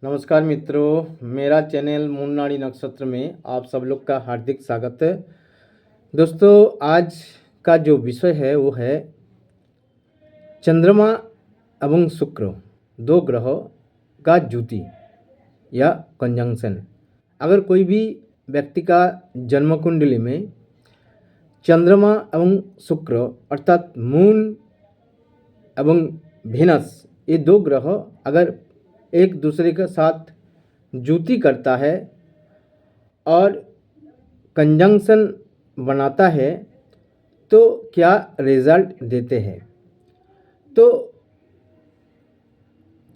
नमस्कार मित्रों, मेरा चैनल मूननाड़ी नक्षत्र में आप सब लोग का हार्दिक स्वागत है। दोस्तों, आज का जो विषय है वो है चंद्रमा एवं शुक्र, दो ग्रहों का युति या कंजंक्शन। अगर कोई भी व्यक्ति का जन्म कुंडली में चंद्रमा एवं शुक्र अर्थात मून एवं वेनस, ये दो ग्रह अगर एक दूसरे के साथ युति करता है और कंजंक्शन बनाता है तो क्या रिजल्ट देते हैं। तो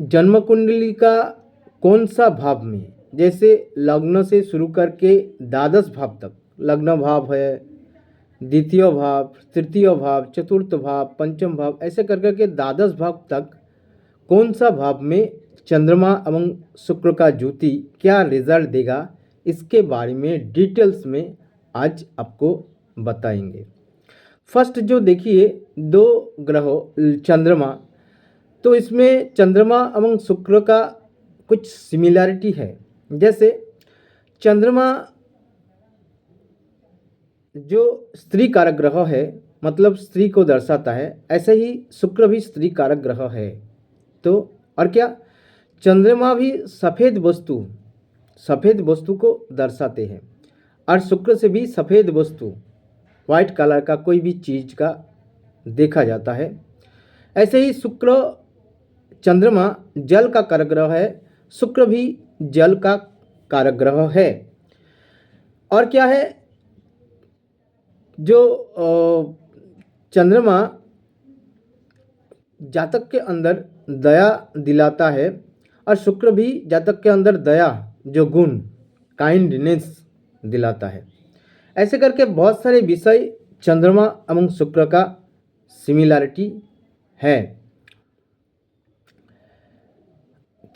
जन्म कुंडली का कौन सा भाव में, जैसे लग्न से शुरू करके द्वादश भाव तक, लग्न भाव है, द्वितीय भाव, तृतीय भाव, चतुर्थ भाव, पंचम भाव, ऐसे कर करके द्वादश भाव तक कौन सा भाव में चंद्रमा एवं शुक्र का युति क्या रिजल्ट देगा, इसके बारे में डिटेल्स में आज आपको बताएंगे। फर्स्ट जो देखिए दो ग्रहों चंद्रमा, तो इसमें चंद्रमा एवं शुक्र का कुछ सिमिलैरिटी है। जैसे चंद्रमा जो स्त्री कारक ग्रह है, मतलब स्त्री को दर्शाता है, ऐसे ही शुक्र भी स्त्री कारक ग्रह है। तो और क्या, चंद्रमा भी सफ़ेद वस्तु को दर्शाते हैं और शुक्र से भी सफ़ेद वस्तु, वाइट कलर का कोई भी चीज़ का देखा जाता है। ऐसे ही शुक्र, चंद्रमा जल का कारक ग्रह है, शुक्र भी जल का कारक ग्रह है। और क्या है, जो चंद्रमा जातक के अंदर दया दिलाता है और शुक्र भी जातक के अंदर दया, जो गुण, काइंडनेस दिलाता है। ऐसे करके बहुत सारे विषय चंद्रमा एवं शुक्र का सिमिलैरिटी है।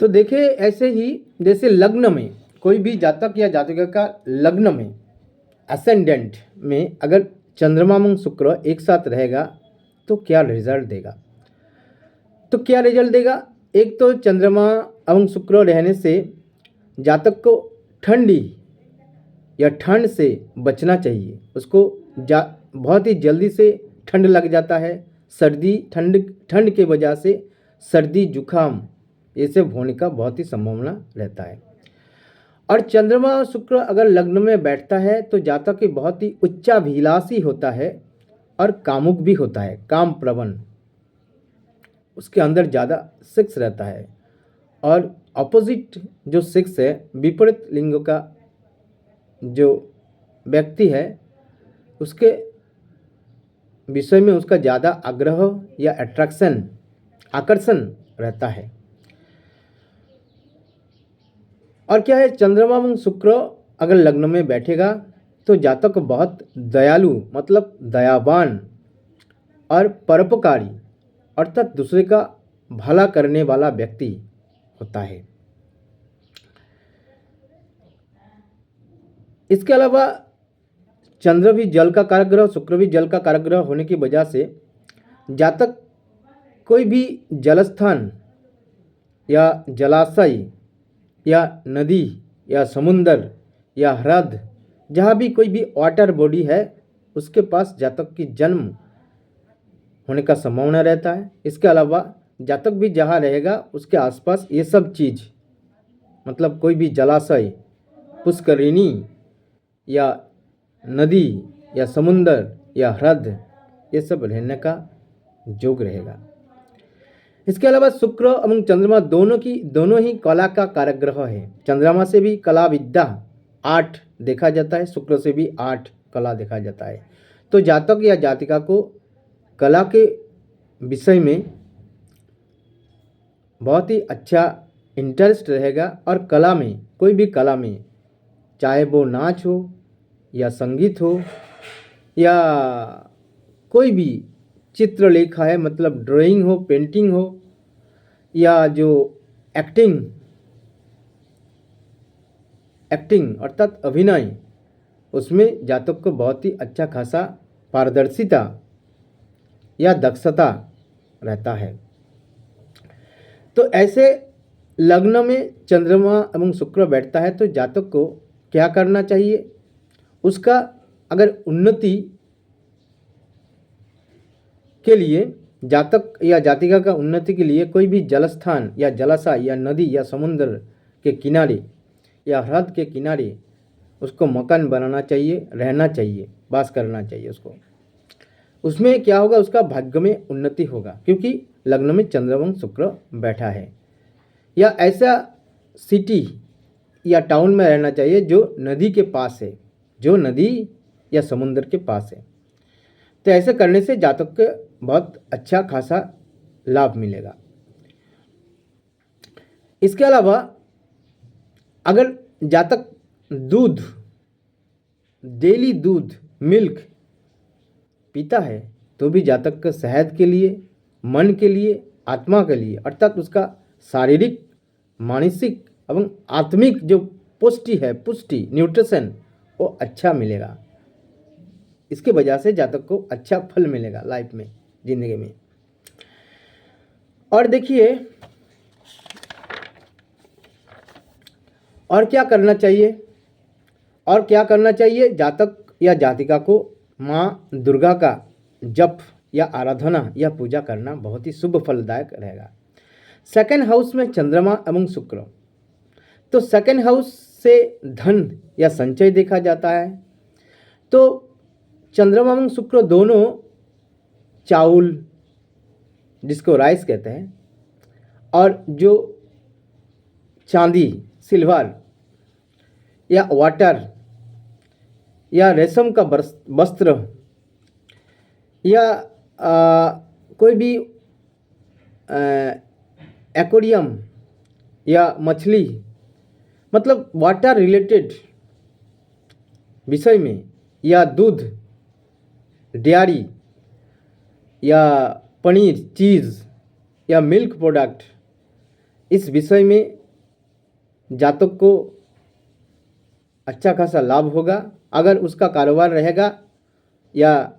तो देखिए, ऐसे ही जैसे लग्न में कोई भी जातक या जातिका का लग्न में असेंडेंट में अगर चंद्रमा एवं शुक्र एक साथ रहेगा तो क्या रिजल्ट देगा। तो क्या रिजल्ट देगा, एक तो चंद्रमा एवं शुक्र रहने से जातक को ठंडी या ठंड से बचना चाहिए। उसको बहुत ही जल्दी से ठंड लग जाता है, सर्दी, ठंड के वजह से सर्दी जुखाम ये सब होने का बहुत ही संभावना रहता है। और चंद्रमा और शुक्र अगर लग्न में बैठता है तो जातक की बहुत ही उच्चाभिलाषी होता है और कामुक भी होता है, काम प्रवण, उसके अंदर ज़्यादा सेक्स रहता है। और अपोजिट जो सेक्स है, विपरीत लिंग का जो व्यक्ति है, उसके विषय में उसका ज़्यादा आग्रह या अट्रैक्शन, आकर्षण रहता है। और क्या है, चंद्रमा एवं शुक्र अगर लग्न में बैठेगा तो जातक बहुत दयालु, मतलब दयावान और परोपकारी अर्थात दूसरे का भला करने वाला व्यक्ति होता है। इसके अलावा चंद्र भी जल का कारक ग्रह, शुक्र भी जल का कारक ग्रह होने की वजह से जातक कोई भी जलस्थान या जलाशय या नदी या समुंदर या ह्रद, जहाँ भी कोई भी वाटर बॉडी है, उसके पास जातक की जन्म होने का संभावना रहता है। इसके अलावा जातक भी जहाँ रहेगा उसके आसपास ये सब चीज़, मतलब कोई भी जलाशय, पुष्करिणी या नदी या समुंदर या ह्रद, ये सब रहने का योग रहेगा। इसके अलावा शुक्र एवं चंद्रमा दोनों ही कला का कारक ग्रह है। चंद्रमा से भी कला, विद्या, आर्ट देखा जाता है, शुक्र से भी आर्ट, कला देखा जाता है। तो जातक या जातिका को कला के विषय में बहुत ही अच्छा इंटरेस्ट रहेगा और कला में, कोई भी कला में, चाहे वो नाच हो या संगीत हो या कोई भी चित्रलेखा है, मतलब ड्राइंग हो, पेंटिंग हो, या जो एक्टिंग अर्थात अभिनय, उसमें जातक को बहुत ही अच्छा खासा पारदर्शिता या दक्षता रहता है। तो ऐसे लग्न में चंद्रमा एवं शुक्र बैठता है तो जातक को क्या करना चाहिए? उसका अगर उन्नति के लिए, जातक या जातिका का उन्नति के लिए कोई भी जलस्थान या जलाशय या नदी या समुद्र के किनारे या ह्रद के किनारे उसको मकान बनाना चाहिए, रहना चाहिए, वास करना चाहिए उसको। उसमें क्या होगा? उसका भाग्य में उन्नति होगा, क्योंकि लग्न में चंद्रमा शुक्र बैठा है। या ऐसा सिटी या टाउन में रहना चाहिए जो नदी के पास है, जो नदी या समुद्र के पास है। तो ऐसे करने से जातक को बहुत अच्छा खासा लाभ मिलेगा। इसके अलावा अगर जातक दूध, डेली दूध, मिल्क पीता है तो भी जातक के सेहत के लिए, मन के लिए, आत्मा के लिए, अर्थात उसका शारीरिक, मानसिक एवं आत्मिक जो पुष्टि न्यूट्रिशन वो अच्छा मिलेगा। इसके वजह से जातक को अच्छा फल मिलेगा लाइफ में, जिंदगी में। और देखिए और क्या करना चाहिए? और क्या करना चाहिए? जातक या जातिका को माँ दुर्गा का जप या आराधना या पूजा करना बहुत ही शुभ फलदायक रहेगा। सेकंड हाउस में चंद्रमा एवं शुक्र, तो सेकंड हाउस से धन या संचय देखा जाता है। तो चंद्रमा एवं शुक्र दोनों चावल, जिसको राइस कहते हैं, और जो चांदी, सिल्वर या वाटर या रेशम का वस्त्र या कोई भी एक्वेरियम या मछली, मतलब वाटर रिलेटेड विषय में, या दूध, डेयरी या पनीर, चीज़ या मिल्क प्रोडक्ट, इस विषय में जातक को अच्छा खासा लाभ होगा। अगर उसका कारोबार रहेगा या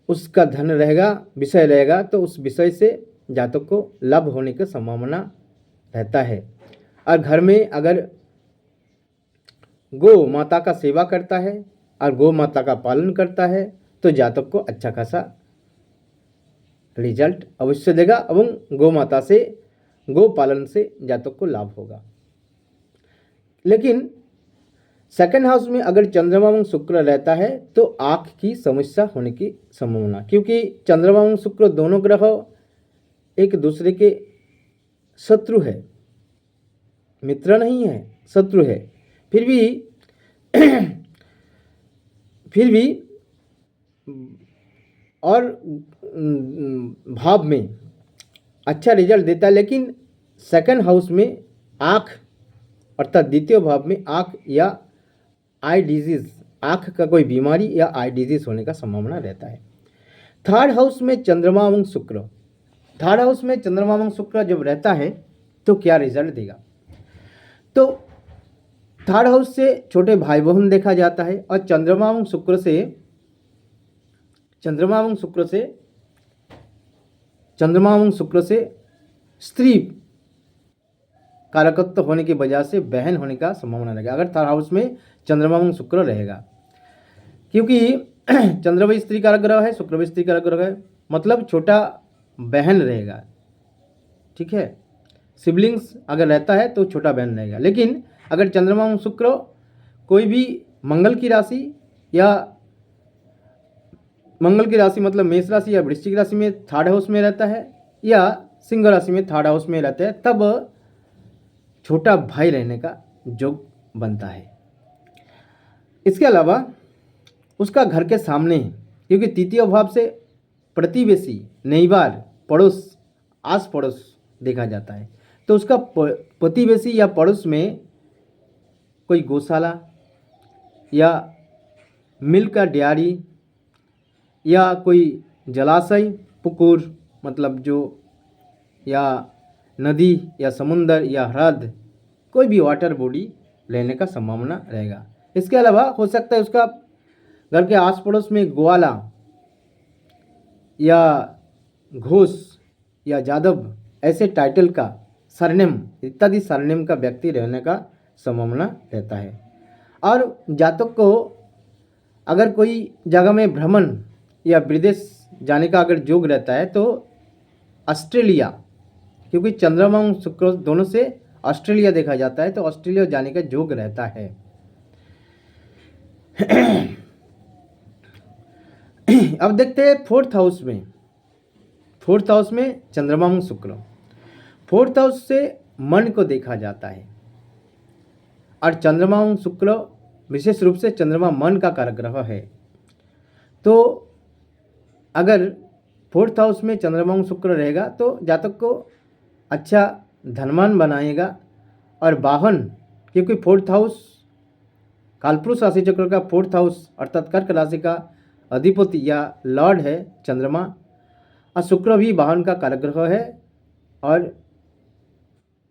उसका धन रहेगा, विषय रहेगा, तो उस विषय से जातक को लाभ होने की संभावना रहता है। और घर में अगर गौ माता का सेवा करता है और गौ माता का पालन करता है तो जातक को अच्छा खासा रिजल्ट अवश्य देगा एवं गौ माता से, गौ पालन से जातक को लाभ होगा। लेकिन सेकंड हाउस में अगर चंद्रमा एवं शुक्र रहता है तो आँख की समस्या होने की संभावना, क्योंकि चंद्रमा एवं शुक्र दोनों ग्रह एक दूसरे के शत्रु है, मित्र नहीं है, शत्रु है। फिर भी और भाव में अच्छा रिजल्ट देता है। लेकिन सेकंड हाउस में आँख, अर्थात द्वितीय भाव में आँख या आई डिजीज, आँख का कोई बीमारी या आई डिजीज होने का संभावना रहता है। थर्ड हाउस में चंद्रमा एवं शुक्र, थर्ड हाउस में चंद्रमा एवं शुक्र जब रहता है तो क्या रिजल्ट देगा? तो थर्ड हाउस से छोटे भाई बहन देखा जाता है, और चंद्रमा एवं शुक्र से स्त्री कारकत्व होने की वजह से बहन होने का संभावना रहेगा अगर थर्ड हाउस में चंद्रमा एवं शुक्र रहेगा। क्योंकि चंद्र भी स्त्री कारक ग्रह है, शुक्र भी स्त्री कारक ग्रह है, मतलब छोटा बहन रहेगा। ठीक है, सिबलिंग्स अगर रहता है तो छोटा बहन रहेगा। लेकिन अगर चंद्रमा एवं शुक्र कोई भी मंगल की राशि मतलब मेष राशि या वृश्चिक राशि में थर्ड हाउस में रहता है, या सिंह राशि में थर्ड हाउस में रहता है, तब छोटा भाई रहने का योग बनता है। इसके अलावा उसका घर के सामने, क्योंकि तृतीय भाव से प्रतिवेशी, नैबार, पड़ोस, आस पड़ोस देखा जाता है, तो उसका प्रतिवेशी या पड़ोस में कोई गौशाला या मिल्क का डेयरी या कोई जलाशय, पुकुर मतलब जो, या नदी या समुंदर या ह्रद, कोई भी वाटर बॉडी लेने का संभावना रहेगा। इसके अलावा हो सकता है उसका घर के आस पड़ोस में ग्वाला या घोष या जादव ऐसे टाइटल का सरनेम इत्यादि सरनेम का व्यक्ति रहने का संभावना रहता है। और जातक को अगर कोई जगह में भ्रमण या विदेश जाने का अगर योग रहता है तो ऑस्ट्रेलिया, क्योंकि चंद्रमा और शुक्र दोनों से ऑस्ट्रेलिया देखा जाता है, तो ऑस्ट्रेलिया जाने का योग रहता है। अब देखते हैं फोर्थ हाउस में। फोर्थ हाउस में चंद्रमा और शुक्र, फोर्थ हाउस से मन को देखा जाता है। और चंद्रमा और शुक्र विशेष रूप से चंद्रमा मन का कारक ग्रह है। तो अगर फोर्थ हाउस में चंद्रमा और शुक्र रहेगा तो जातक को अच्छा धनवान बनाएगा। और वाहन, क्योंकि फोर्थ हाउस कालपुरुष राशि चक्र का फोर्थ हाउस अर्थात कर्क राशि का अधिपति या लॉर्ड है चंद्रमा, और शुक्र भी वाहन का कारक ग्रह है और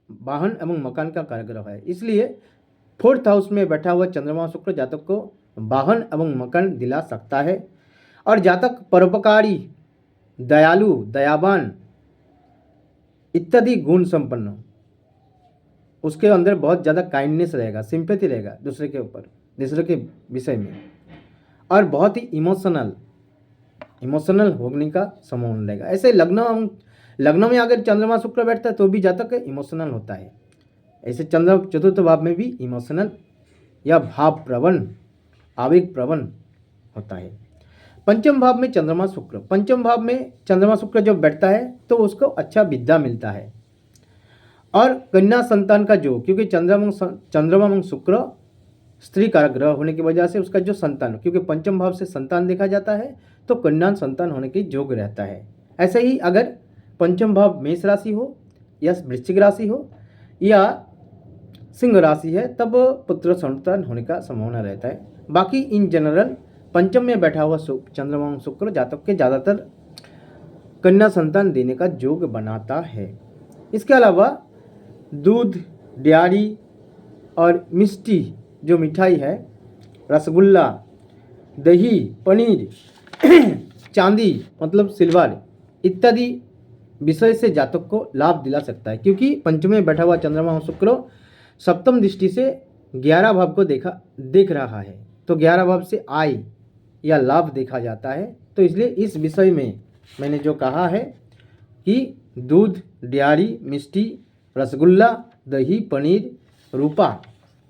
वाहन एवं मकान का कारक ग्रह है। इसलिए फोर्थ हाउस में बैठा हुआ चंद्रमा और शुक्र जातक को वाहन एवं मकान दिला सकता है। और जातक परोपकारी, दयालु, दयावान इत्यादि गुण संपन्न, उसके अंदर बहुत ज़्यादा काइंडनेस रहेगा, सिंपैथी रहेगा दूसरे के ऊपर, दूसरे के विषय में, और बहुत ही इमोशनल होने का संभावना रहेगा। ऐसे लग्न में अगर चंद्रमा शुक्र बैठता है तो भी जातक इमोशनल होता है। ऐसे चंद्र चतुर्थ भाव में भी इमोशनल या भाव प्रवण, आवेग प्रवण होता है। पंचम भाव में चंद्रमा शुक्र, पंचम भाव में चंद्रमा शुक्र जब बैठता है तो उसको अच्छा विद्या मिलता है और कन्या संतान का जो, क्योंकि चंद्रमा और शुक्र स्त्री कारक ग्रह होने की वजह से उसका जो संतान, क्योंकि पंचम भाव से संतान देखा जाता है तो कन्या संतान होने की योग रहता है। ऐसे ही अगर पंचम भाव मेष राशि हो या वृश्चिक राशि हो या सिंह राशि है तब पुत्र संतान होने का संभावना रहता है। बाकी इन जनरल पंचम में बैठा हुआ चंद्रमा और शुक्र जातक के ज़्यादातर कन्या संतान देने का योग बनाता है। इसके अलावा दूध, डेयरी और मिष्टी जो मिठाई है, रसगुल्ला, दही, पनीर, चांदी मतलब सिल्वर इत्यादि विषय से जातक को लाभ दिला सकता है, क्योंकि पंचम में बैठा हुआ चंद्रमा और शुक्र सप्तम दृष्टि से 11 भाव को देख रहा है, तो 11 भाव से आय या लाभ देखा जाता है। तो इसलिए इस विषय में मैंने जो कहा है कि दूध, डेयरी, मिष्टी, रसगुल्ला, दही, पनीर, रूपा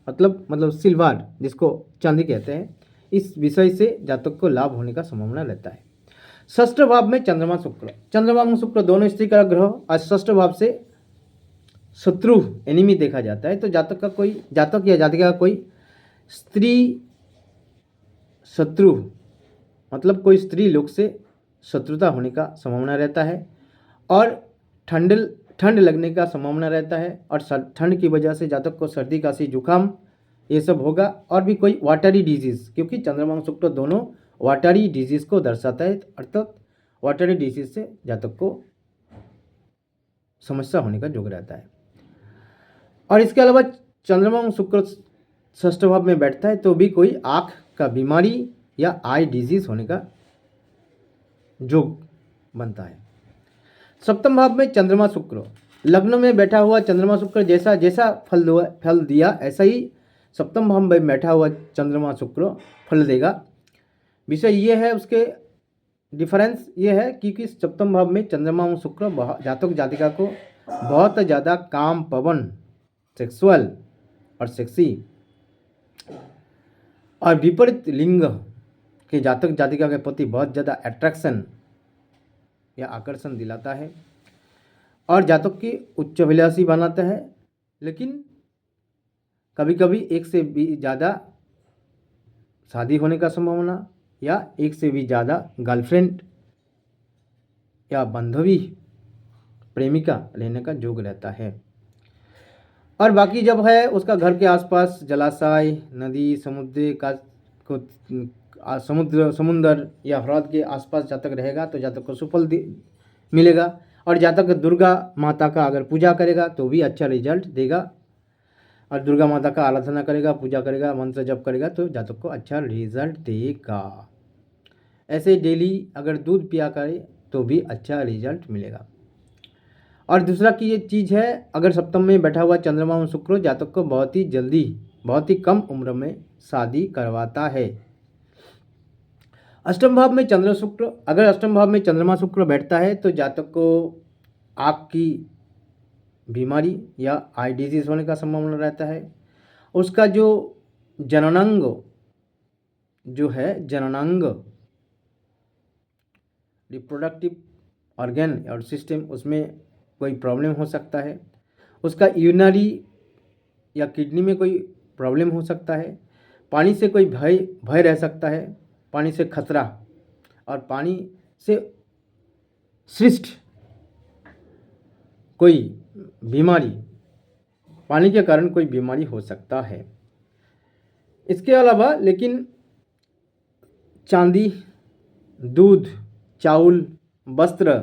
मतलब सिल्वर जिसको चांदी कहते हैं, इस विषय से जातक को लाभ होने का संभावना रहता है। षष्ठ भाव में चंद्रमा और शुक्र दोनों स्त्री का ग्रह और षष्ठ भाव से शत्रु एनिमी देखा जाता है। तो जातक या जातिका का कोई स्त्री शत्रु मतलब कोई स्त्री लोग से शत्रुता होने का संभावना रहता है और ठंड लगने का संभावना रहता है और ठंड की वजह से जातक को सर्दी, खांसी, जुकाम ये सब होगा। और भी कोई वाटरी डिजीज़, क्योंकि चंद्रमा और शुक्र दोनों वाटरी डिजीज़ को दर्शाता है, अर्थात वाटरी डिजीज़ से जातक को समस्या होने का योग रहता है। और इसके अलावा चंद्रमा और शुक्र षष्ठ भाव में बैठता है तो भी कोई आँख का बीमारी या आई डिजीज़ होने का योग बनता है। सप्तम भाव में चंद्रमा शुक्र, लग्न में बैठा हुआ चंद्रमा शुक्र जैसा फल दिया ऐसा ही सप्तम भाव में बैठा हुआ चंद्रमा शुक्र फल देगा। विषय ये है, उसके डिफरेंस ये है क्योंकि सप्तम भाव में चंद्रमा और शुक्र जातक जातिका को बहुत ज़्यादा काम पवन, सेक्सुअल और सेक्सी और विपरीत लिंग के जातक जातिका के प्रति बहुत ज़्यादा अट्रैक्शन या आकर्षण दिलाता है और जातक की उच्च अभिलाषी बनाता है। लेकिन कभी कभी एक से भी ज़्यादा शादी होने का संभावना या एक से भी ज़्यादा गर्लफ्रेंड या बांधवी, प्रेमिका लेने का योग रहता है। और बाकी जब है उसका घर के आसपास जलाशय, नदी, समुद्र या ह्रद के आसपास जातक रहेगा तो जातक को सुफल मिलेगा। और जातक दुर्गा माता का अगर पूजा करेगा तो भी अच्छा रिजल्ट देगा और दुर्गा माता का आराधना करेगा, पूजा करेगा, मंत्र जप करेगा तो जातक को अच्छा रिजल्ट देगा। ऐसे डेली अगर दूध पिया करे तो भी अच्छा रिजल्ट मिलेगा। और दूसरा की ये चीज़ है, अगर सप्तम में बैठा हुआ चंद्रमा और शुक्र जातक को बहुत ही जल्दी, बहुत ही कम उम्र में शादी करवाता है। अष्टम भाव में चंद्र शुक्र, अगर अष्टम भाव में चंद्रमा शुक्र बैठता है तो जातक को आँख की बीमारी या आई डिजीज होने का संभावना रहता है। उसका जो जननांग जो है, जननांग रिप्रोडक्टिव ऑर्गन और सिस्टम, उसमें कोई प्रॉब्लम हो सकता है। उसका यूरिनरी या किडनी में कोई प्रॉब्लम हो सकता है। पानी से कोई भय भय रह सकता है, पानी से खतरा, और पानी से सृष्ट कोई बीमारी, पानी के कारण कोई बीमारी हो सकता है। इसके अलावा लेकिन चांदी, दूध, चावल, वस्त्र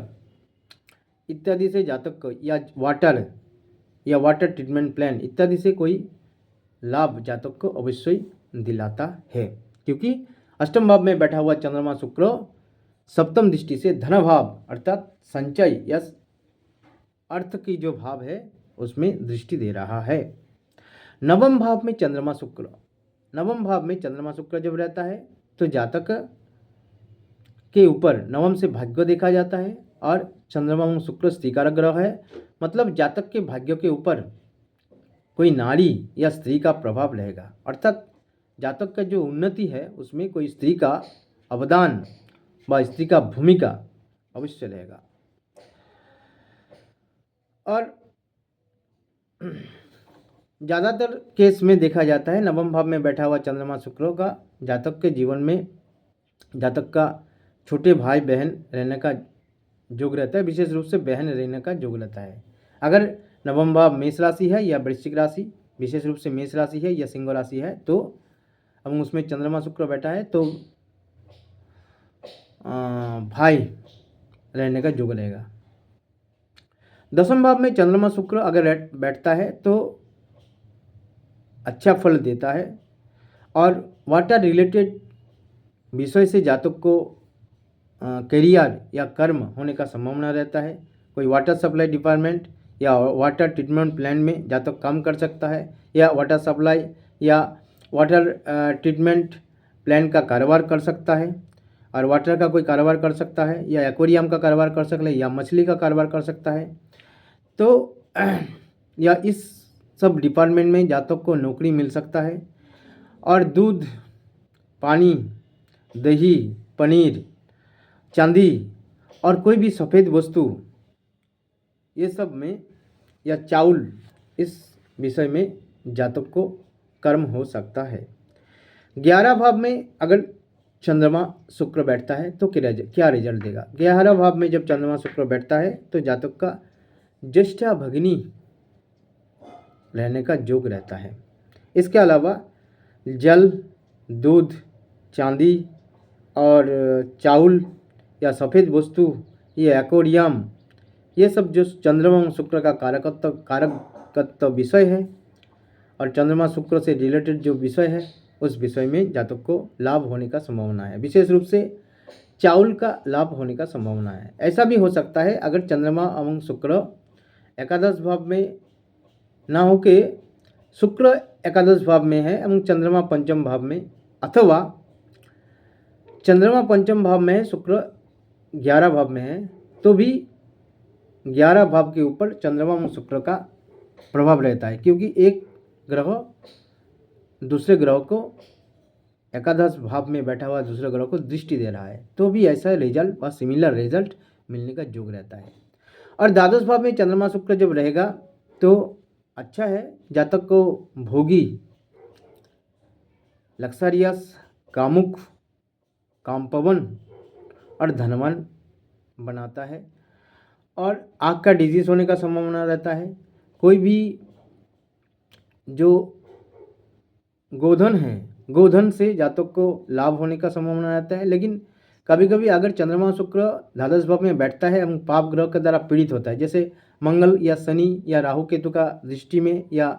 इत्यादि से जातक को, या वाटर ट्रीटमेंट प्लान इत्यादि से कोई लाभ जातक को अवश्य ही दिलाता है, क्योंकि अष्टम भाव में बैठा हुआ चंद्रमा शुक्र सप्तम दृष्टि से धन भाव अर्थात संचय या अर्थ की जो भाव है उसमें दृष्टि दे रहा है। नवम भाव में चंद्रमा शुक्र, नवम भाव में चंद्रमा शुक्र जब रहता है तो जातक के ऊपर नवम से भाग्य देखा जाता है, और चंद्रमा और शुक्र स्त्री कारक ग्रह है, मतलब जातक के भाग्य के ऊपर कोई नारी या स्त्री का प्रभाव रहेगा, अर्थात जातक का जो उन्नति है उसमें कोई स्त्री का अवदान व स्त्री का भूमिका अवश्य रहेगा। और ज़्यादातर केस में देखा जाता है नवम भाव में बैठा हुआ चंद्रमा शुक्र का जातक के जीवन में, जातक का छोटे भाई बहन रहने का योग रहता है, विशेष रूप से बहन रहने का योग रहता है। अगर नवम भाव मेष राशि है या वृश्चिक राशि, विशेष रूप से मेष राशि है या सिंह राशि है, तो अब उसमें चंद्रमा शुक्र बैठा है तो भाई रहने का योग रहेगा। दसम भाव में चंद्रमा शुक्र अगर बैठता है तो अच्छा फल देता है, और वाटर रिलेटेड विषय से जातक को करियर या कर्म होने का संभावना रहता है। कोई वाटर सप्लाई डिपार्टमेंट या वाटर ट्रीटमेंट प्लान में जातक काम कर सकता है, या वाटर सप्लाई या वाटर ट्रीटमेंट प्लान का कारोबार कर सकता है, और वाटर का कोई कारोबार कर सकता है, या एक्वेरियम का कारोबार कर सकता है, या मछली का कारोबार कर सकता है। तो या इस सब डिपार्टमेंट में जातक को नौकरी मिल सकता है। और दूध, पानी, दही, पनीर, चांदी और कोई भी सफ़ेद वस्तु, ये सब में, या चावल, इस विषय में जातक को कर्म हो सकता है। 11 भाव में अगर चंद्रमा शुक्र बैठता है तो क्या रिजल्ट देगा? 11 भाव में जब चंद्रमा शुक्र बैठता है तो जातक का ज्येष्ठा भगिनी रहने का योग रहता है। इसके अलावा जल, दूध, चांदी और चावल या सफ़ेद वस्तु, ये एक्वेरियम, ये सब जो चंद्रमा और शुक्र का कारकत्व विषय है, और चंद्रमा शुक्र से रिलेटेड जो विषय है उस विषय में जातक को लाभ होने का संभावना है। विशेष रूप से चावल का लाभ होने का संभावना है। ऐसा भी हो सकता है अगर चंद्रमा एवं शुक्र एकादश भाव में ना हो के शुक्र एकादश भाव में है एवं चंद्रमा पंचम भाव में, अथवा चंद्रमा पंचम भाव में है, शुक्र 11 भाव में है, तो भी 11 भाव के ऊपर चंद्रमा और शुक्र का प्रभाव रहता है, क्योंकि एक ग्रह दूसरे ग्रह को, एकादश भाव में बैठा हुआ दूसरे ग्रह को दृष्टि दे रहा है, तो भी ऐसा रिजल्ट व सिमिलर रिजल्ट मिलने का योग रहता है। और द्वादश भाव में चंद्रमा शुक्र जब रहेगा तो अच्छा है, जातक को भोगी, लक्सरियस, कामुक, कामपवन और धनवान बनाता है। और आँख का डिजीज होने का संभावना रहता है। कोई भी जो गोधन है, गोधन से जातक को लाभ होने का संभावना रहता है, लेकिन कभी कभी अगर चंद्रमा शुक्र द्वादश भाव में बैठता है एवं पाप ग्रह के द्वारा पीड़ित होता है, जैसे मंगल या शनि या राहु केतु का दृष्टि में या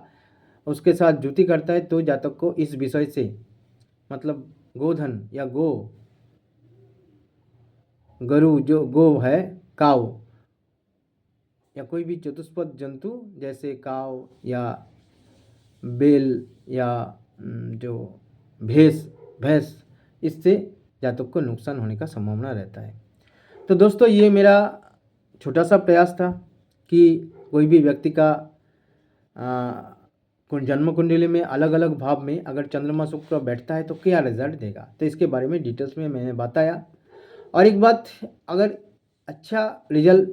उसके साथ जुति करता है, तो जातक को इस विषय से, मतलब गोधन या गरु, जो गो है, काव, या कोई भी चतुष्पद जंतु जैसे काव या बेल या जो भैंस इससे जातक को नुकसान होने का संभावना रहता है। तो दोस्तों ये मेरा छोटा सा प्रयास था कि कोई भी व्यक्ति का जन्म कुंडली में अलग अलग भाव में अगर चंद्रमा शुक्र बैठता है तो क्या रिजल्ट देगा, तो इसके बारे में डिटेल्स में मैंने बताया। और एक बात, अगर अच्छा रिजल्ट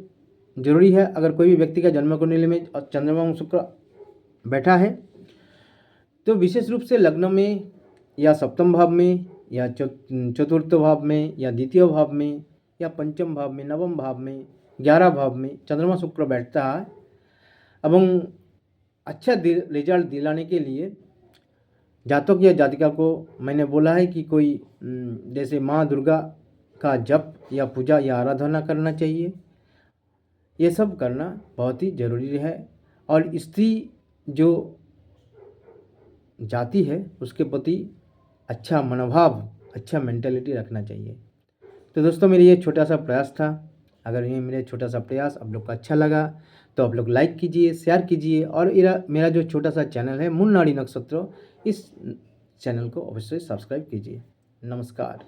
जरूरी है, अगर कोई भी व्यक्ति का जन्म कुंडली में चंद्रमा शुक्र बैठा है तो विशेष रूप से लग्न में या सप्तम भाव में या चतुर्थ भाव में या द्वितीय भाव में या पंचम भाव में, नवम भाव में, 11 भाव में चंद्रमा शुक्र बैठता है एवं अच्छा रिजल्ट दिलाने के लिए जातक या जातिका को मैंने बोला है कि कोई जैसे माँ दुर्गा का जप या पूजा या आराधना करना चाहिए। ये सब करना बहुत ही ज़रूरी है और स्त्री जो जाति है उसके प्रति अच्छा मनोभाव, अच्छा मेंटालिटी रखना चाहिए। तो दोस्तों मेरा ये छोटा सा प्रयास था। अगर ये मेरा छोटा सा प्रयास आप लोग को अच्छा लगा तो आप लोग लाइक कीजिए, शेयर कीजिए और मेरा जो छोटा सा चैनल है मूल नाड़ी नक्षत्र, इस चैनल को अवश्य सब्सक्राइब कीजिए। नमस्कार।